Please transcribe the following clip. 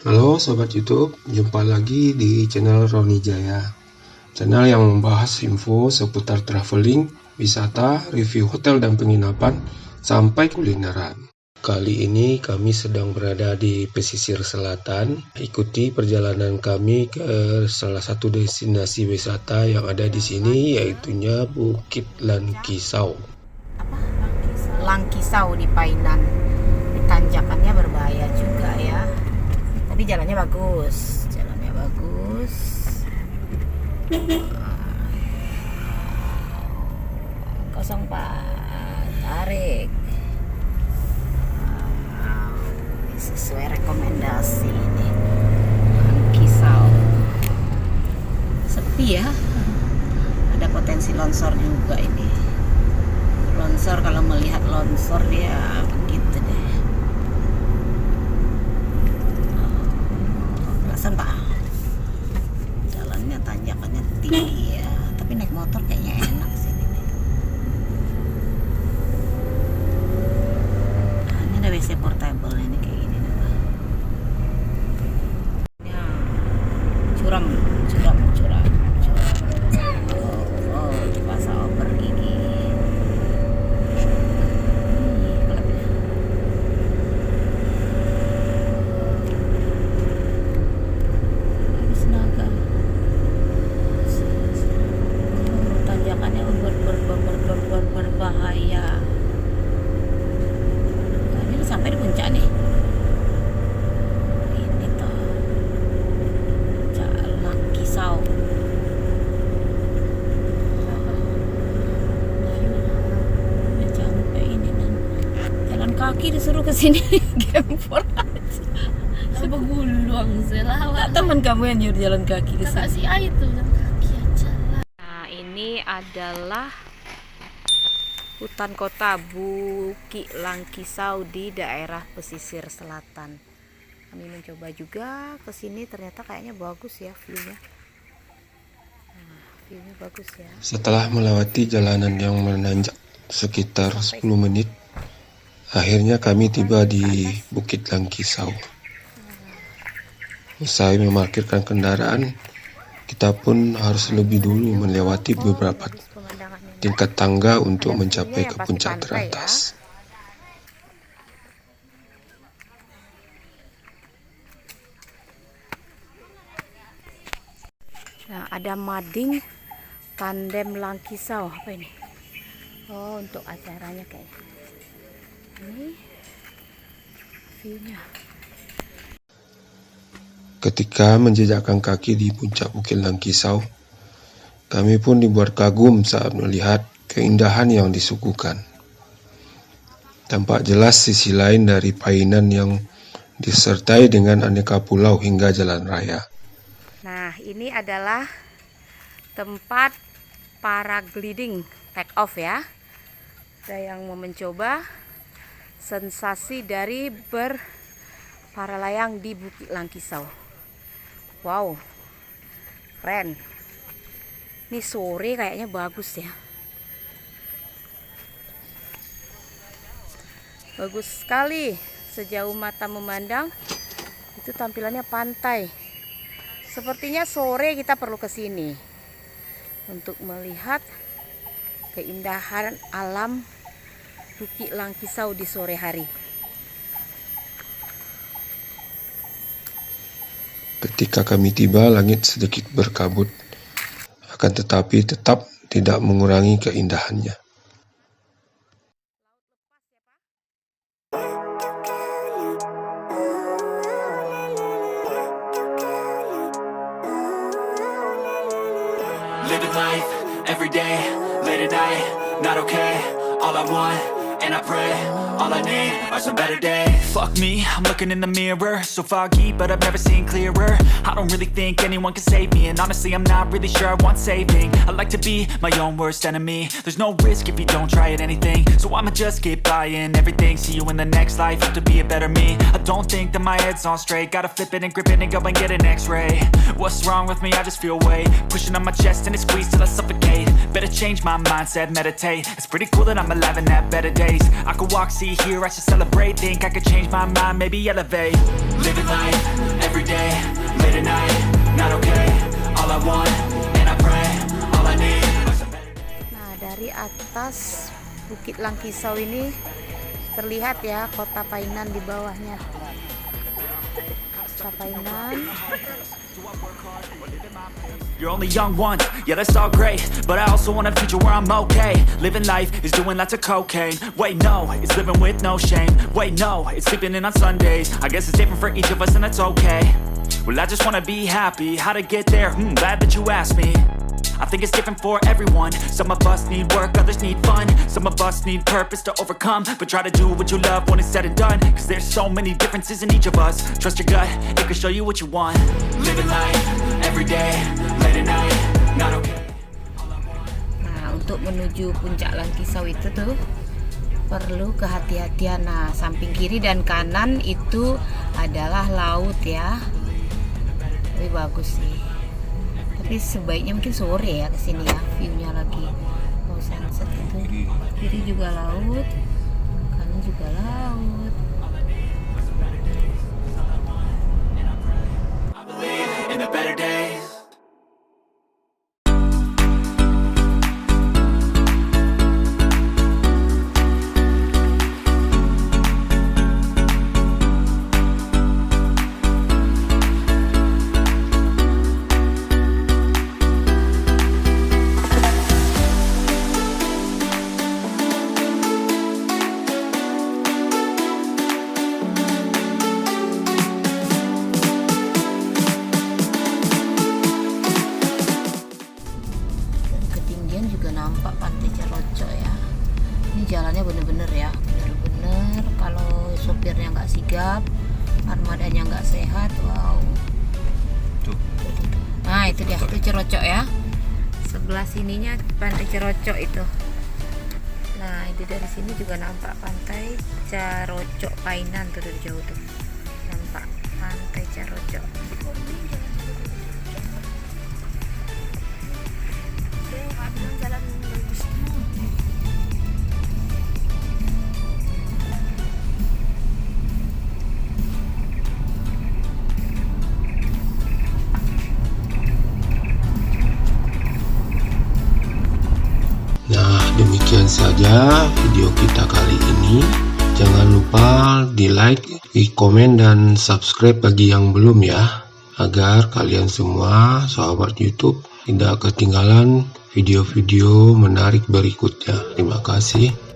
Halo Sobat YouTube, jumpa lagi di channel Roni Jaya. Channel yang membahas info seputar traveling, wisata, review hotel dan penginapan, sampai kulineran. Kali ini kami sedang berada di pesisir selatan. Ikuti perjalanan kami ke salah satu destinasi wisata yang ada di sini, yaitunya Bukit Langkisau. Langkisau di Painan. Tanjakannya berbahaya juga ya. Tapi jalannya bagus. 04 tarik. Ini sesuai rekomendasi ini. Langkisau. Sepi ya. Ada potensi longsor juga ini. Longsor, kalau melihat longsor dia begitu deh. Perasaan Pak, jalannya tanjakannya tinggi ya, tapi naik motor kayaknya enak sih ini. Nah, ini ada WC portable ini kayak gini nih Pak. Ya, curam. Oh, di pasar over ini. Tanjakannya berbahaya. Nah, ini sampai di puncak nih. Ini tuh Puncak Langkisau. Udah sampai ini nih. Jalan kaki disuruh ke sini gempor aja. Sebegulung selawat. Teman kamu yang nyuruh jalan kaki ke sini. Kasih air tuh jalan kaki aja lah. Nah, ini adalah hutan kota Bukit Langkisau di daerah pesisir selatan. Kami mencoba juga ke sini, ternyata kayaknya bagus ya view-nya. Nah, view-nya bagus ya. Setelah melewati jalanan yang menanjak sekitar 10 menit, akhirnya kami tiba di Bukit Langkisau. Usai memarkirkan kendaraan, kita pun harus lebih dulu melewati beberapa tingkat tangga untuk mencapai ke puncak teratas. Nah, ada mading tandem Langkisau. Apa ini? Oh, untuk acaranya kayaknya. Ini view-nya. Ketika menjejakkan kaki di puncak Bukit Langkisau, kami pun dibuat kagum saat melihat keindahan yang disuguhkan. Tampak jelas sisi lain dari Painan yang disertai dengan aneka pulau hingga jalan raya. Nah, ini adalah tempat paragliding take off ya. Ada yang mau mencoba sensasi dari berparalayang di Bukit Langkisau. Wow, keren. Ini sore kayaknya bagus ya. Bagus sekali, sejauh mata memandang itu tampilannya pantai. Sepertinya sore kita perlu ke sini untuk melihat keindahan alam Bukit Langkisau di sore hari. Ketika kami tiba, langit sedikit berkabut, akan tetapi tetap tidak mengurangi keindahannya. Living life, every day, late at night, not okay. All I want, and I pray, all I need are some better days. Fuck me, I'm looking in the mirror, so foggy, but I've never seen clearer. I don't really think anyone can save me, and honestly I'm not really sure I want saving. I like to be my own worst enemy. There's no risk if you don't try at anything, so I'ma just keep buying everything. See you in the next life, have to be a better me. I don't think that my head's on straight, gotta flip it and grip it and go and get an x-ray. What's wrong with me? I just feel weight pushing on my chest and it squeezes till I suffocate. Better change my mindset, meditate. It's pretty cool that I'm alive and have better days. I could walk, see, hear, I should celebrate. Think I could change my mind, maybe elevate. Living life, every atas Bukit Langkisau ini terlihat ya kota Painan di bawahnya. Kota Painan. You're only young once, yeah that's all great, but I also want a future where I'm okay. Living life is doing lots of cocaine. Wait no, it's living with no shame. Wait no, it's sleeping in on Sundays. I guess it's different for each of us and that's okay. Well I just wanna be happy, how to get there, glad that you asked me. I think it's different for everyone. Some of us need work, others need fun. Some of us need purpose to overcome. But try to do what you love when it's said and done, cause there's so many differences in each of us. Trust your gut, it can show you what you want. Living life, every day, late at night, not okay. Nah, untuk menuju puncak Langkisau itu tuh perlu kehati-hatian. Nah, samping kiri dan kanan itu adalah laut ya. Lebih bagus sih. Tapi sebaiknya mungkin sore ya kesini ya, viewnya lagi mau sunset itu. Kiri juga laut, kanan juga laut. I believe in the better days. Nampak Pantai Cerocok ya. Ini jalannya bener-bener ya, bener-bener kalau sopirnya nggak sigap, armadanya nggak sehat, wow. Nah itu dia, itu Cerocok ya. Sebelah sininya Pantai Cerocok itu. Nah itu dari sini juga nampak Pantai Cerocok Painan tuh dari jauh tuh. Nampak Pantai Cerocok. Nah, demikian saja video kita kali ini. Jangan lupa di like, di komen, dan subscribe bagi yang belum ya, agar kalian semua sahabat YouTube tidak ketinggalan video-video menarik berikutnya. Terima kasih.